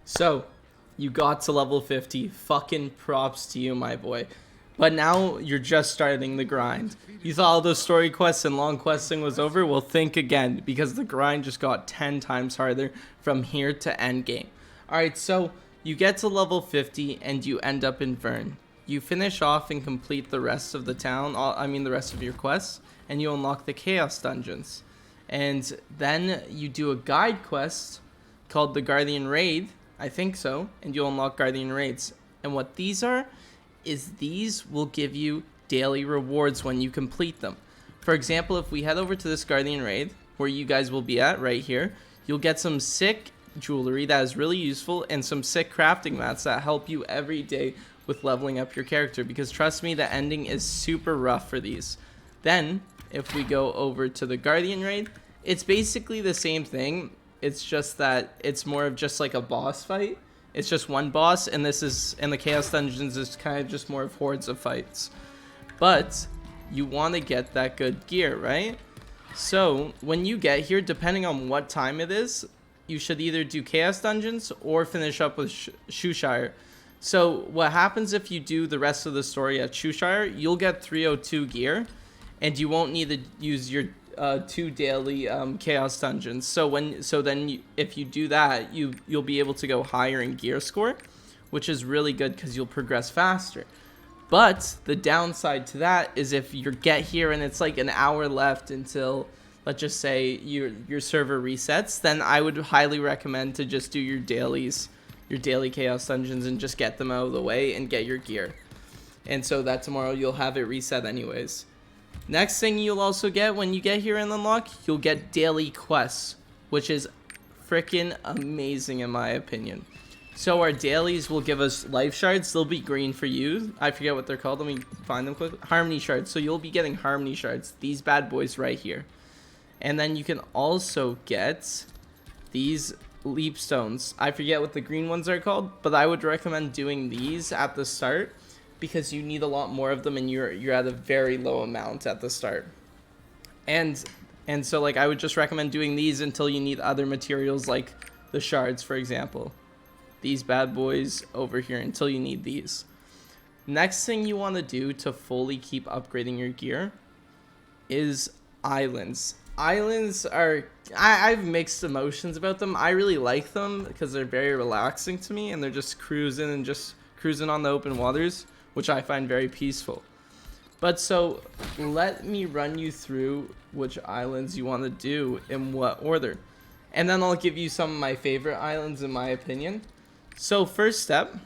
So, you got to level 50. Fucking props to you, my boy. But now you're just starting the grind. You thought all those story quests and long questing was over? Well, think again, because the grind just got 10 times harder from here to endgame. Alright, so you get to level 50 and you end up in Vern. You finish off and complete the rest of the town, the rest of your quests, and you unlock the Chaos Dungeons. And then you do a guide quest called the Guardian Raid, I think so, and you'll unlock Guardian Raids. And what these are, is these will give you daily rewards when you complete them. For example, if we head over to this Guardian Raid, where you guys will be at right here, you'll get some sick jewelry that is really useful and some sick crafting mats that help you every day with leveling up your character, because trust me, the ending is super rough for these. Then, if we go over to the Guardian Raid, it's basically the same thing. It's just that it's more of just like a boss fight. It's just one boss, and the Chaos Dungeons is kind of just more of hordes of fights. But you want to get that good gear, right? So when you get here, depending on what time it is, you should either do Chaos Dungeons or finish up with Shoeshire. So what happens if you do the rest of the story at Shoeshire, you'll get 302 gear, and you won't need to use your 2 daily Chaos Dungeons. If you do that, you'll be able to go higher in gear score, which is really good because you'll progress faster. But the downside to that is if you get here and it's like an hour left until, let's just say, your server resets, then I would highly recommend to just do your daily Chaos Dungeons and just get them out of the way and get your gear. And so that tomorrow you'll have it reset anyways. Next thing you'll also get when you get here and unlock, you'll get daily quests, which is freaking amazing in my opinion. So our dailies will give us life shards. They'll be green for you. I forget what they're called. Let me find them quickly. Harmony shards. So you'll be getting harmony shards. These bad boys right here. And then you can also get these leap stones. I forget what the green ones are called, but I would recommend doing these at the start, because you need a lot more of them and you're at a very low amount at the start. And so like I would just recommend doing these until you need other materials like the shards, for example. These bad boys over here until you need these. Next thing you want to do to fully keep upgrading your gear is islands. Islands are, I have mixed emotions about them. I really like them because they're very relaxing to me and they're just cruising on the open waters, which I find very peaceful. But so let me run you through which islands you want to do in what order, and then I'll give you some of my favorite islands in my opinion. So first step,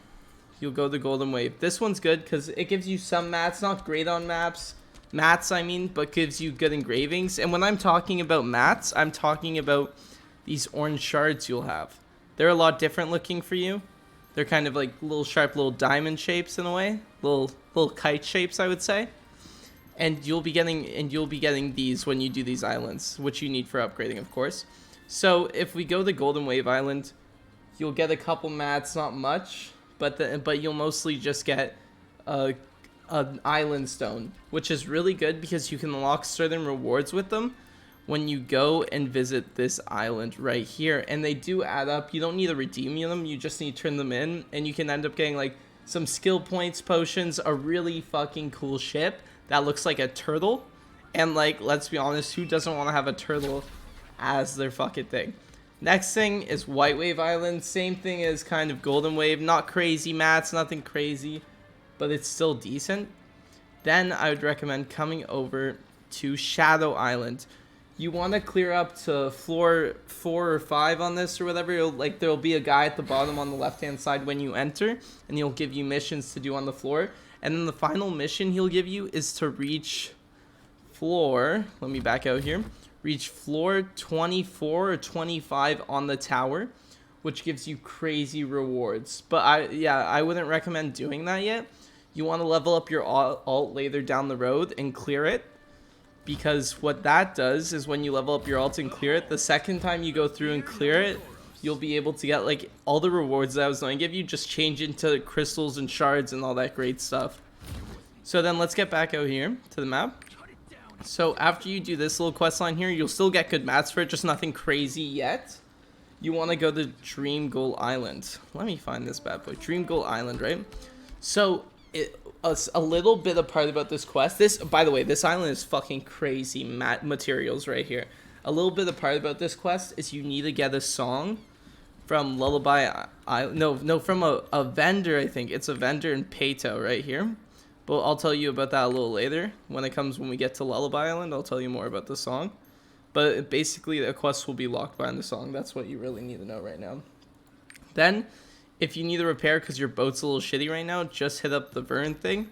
you'll go to Golden Wave. This one's good because it gives you some mats, not great on mats, but gives you good engravings. And when I'm talking about mats, I'm talking about these orange shards you'll have. They're a lot different looking for you. They're kind of like little sharp little diamond shapes in a way, little kite shapes, I would say. And you'll be getting these when you do these islands, which you need for upgrading, of course. So if we go to Golden Wave Island, you'll get a couple mats, not much, but you'll mostly just get an island stone, which is really good because you can unlock certain rewards with them when you go and visit this island right here, and they do add up. You don't need to redeem them, you just need to turn them in, and you can end up getting like some skill points, potions, a really fucking cool ship that looks like a turtle, and like, let's be honest, who doesn't want to have a turtle as their fucking thing? Next thing is White Wave Island. Same thing as kind of Golden Wave, not crazy mats, nothing crazy, but it's still decent. Then I would recommend coming over to Shadow Island. You want to clear up to floor 4 or 5 on this or whatever. There'll be a guy at the bottom on the left hand side when you enter, and he'll give you missions to do on the floor. And then the final mission he'll give you is to reach floor, let me back out here, reach floor 24 or 25 on the tower, which gives you crazy rewards. But I wouldn't recommend doing that yet. You want to level up your alt later down the road and clear it, because what that does is when you level up your alt and clear it, the second time you go through and clear it, you'll be able to get like all the rewards that I was going to give you, just change into crystals and shards and all that great stuff. So then let's get back out here to the map. So after you do this little quest line here, you'll still get good mats for it, just nothing crazy yet. you want to go to Dream Goal Island. Let me find this bad boy. Dream Goal Island, right? So, a little bit apart about this quest. This, by the way, this island is fucking crazy materials right here. A little bit apart about this quest is you need to get a song from Lullaby Island. No, from a vendor, I think. It's a vendor in Peyto right here. But I'll tell you about that a little later. When we get to Lullaby Island, I'll tell you more about the song. But basically, the quest will be locked behind the song. That's what you really need to know right now. Then, if you need a repair because your boat's a little shitty right now, just hit up the Vern thing.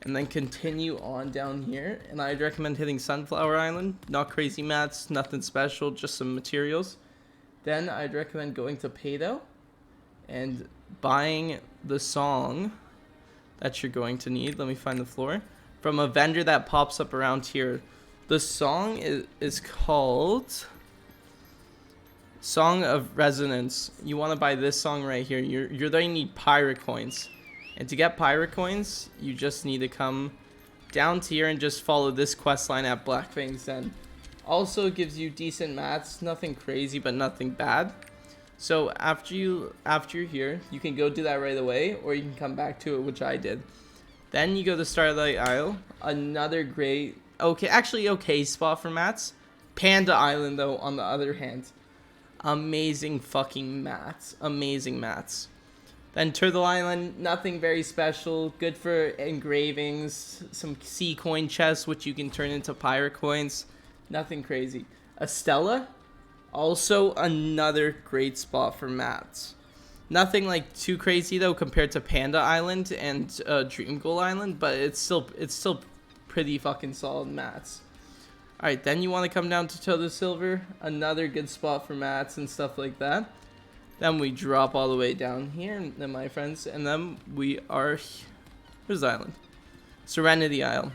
And then continue on down here. And I'd recommend hitting Sunflower Island. Not crazy mats, nothing special, just some materials. Then I'd recommend going to Peyto and buying the song that you're going to need. Let me find the floor. From a vendor that pops up around here. The song is called Song of Resonance. You want to buy this song right here. You're going to need pirate coins. And to get pirate coins, you just need to come down to here and just follow this quest line at Blackfang's Den. Also gives you decent mats, nothing crazy but nothing bad. So after you're here, you can go do that right away, or you can come back to it, which I did. Then you go to Starlight Isle, another great, okay spot for mats. Panda Island though, on the other hand, amazing fucking mats, amazing mats. Then Turtle Island, nothing very special, good for engravings, some sea coin chests which you can turn into pirate coins, nothing crazy. Estella, also another great spot for mats. Nothing like too crazy though compared to Panda Island and Dream Goal Island, but it's still pretty fucking solid mats. Alright, then you want to come down to Toad the Silver, another good spot for mats and stuff like that. Then we drop all the way down here, then my friends, and then we are, where's the island? Serenity Isle.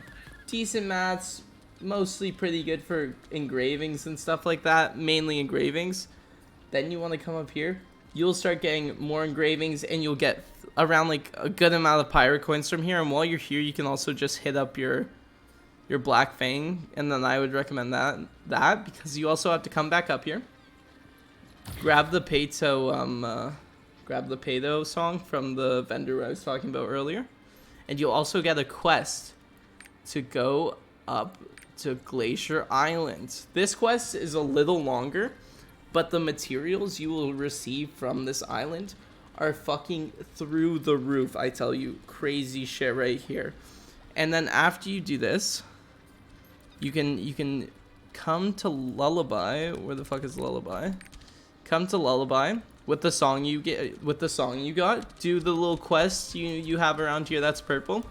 Decent mats, mostly pretty good for engravings and stuff like that, mainly engravings. Then you want to come up here, you'll start getting more engravings and you'll get around like a good amount of pirate coins from here. And while you're here, you can also just hit up your Black Fang, and then I would recommend that because you also have to come back up here. Grab the Peyto song from the vendor I was talking about earlier. And you'll also get a quest to go up to Glacier Island. This quest is a little longer, but the materials you will receive from this island are fucking through the roof. I tell you, crazy shit right here. And then after you do this, you can come to Lullaby. Where the fuck is Lullaby? Come to Lullaby with the song you got. Do the little quest you have around here that's purple.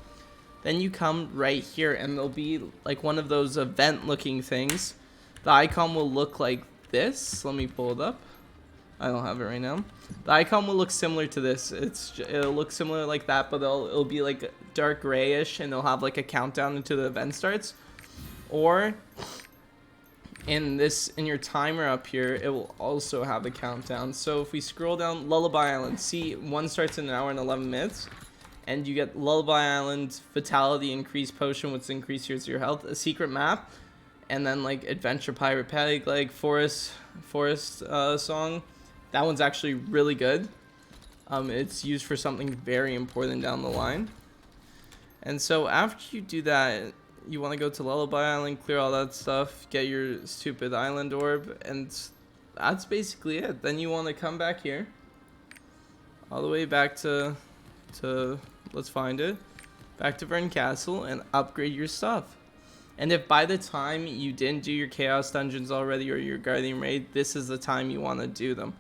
Then you come right here and there'll be like one of those event looking things. The icon will look like this. Let me pull it up. I don't have it right now. The icon will look similar to this. It'll look similar like that, but it'll be like dark grayish and it'll have like a countdown until the event starts. Or in your timer up here, it will also have a countdown. So if we scroll down Lullaby Island, see one starts in 1 hour and 11 minutes, and you get Lullaby Island, Fatality, Increased Potion, which increases your health, a secret map, and then like Adventure Pirate Peg, like Forest song. That one's actually really good. It's used for something very important down the line. And so after you do that, you want to go to Lullaby Island, clear all that stuff, get your stupid island orb, and that's basically it. Then you want to come back here, all the way back to let's find it, back to Vern Castle, and upgrade your stuff. And if by the time you didn't do your Chaos Dungeons already or your Guardian Raid, this is the time you want to do them.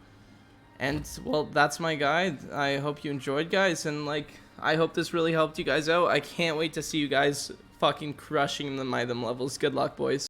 And, well, that's my guide. I hope you enjoyed, guys, and, like, I hope this really helped you guys out. I can't wait to see you guys fucking crushing the Item levels. Good luck, boys.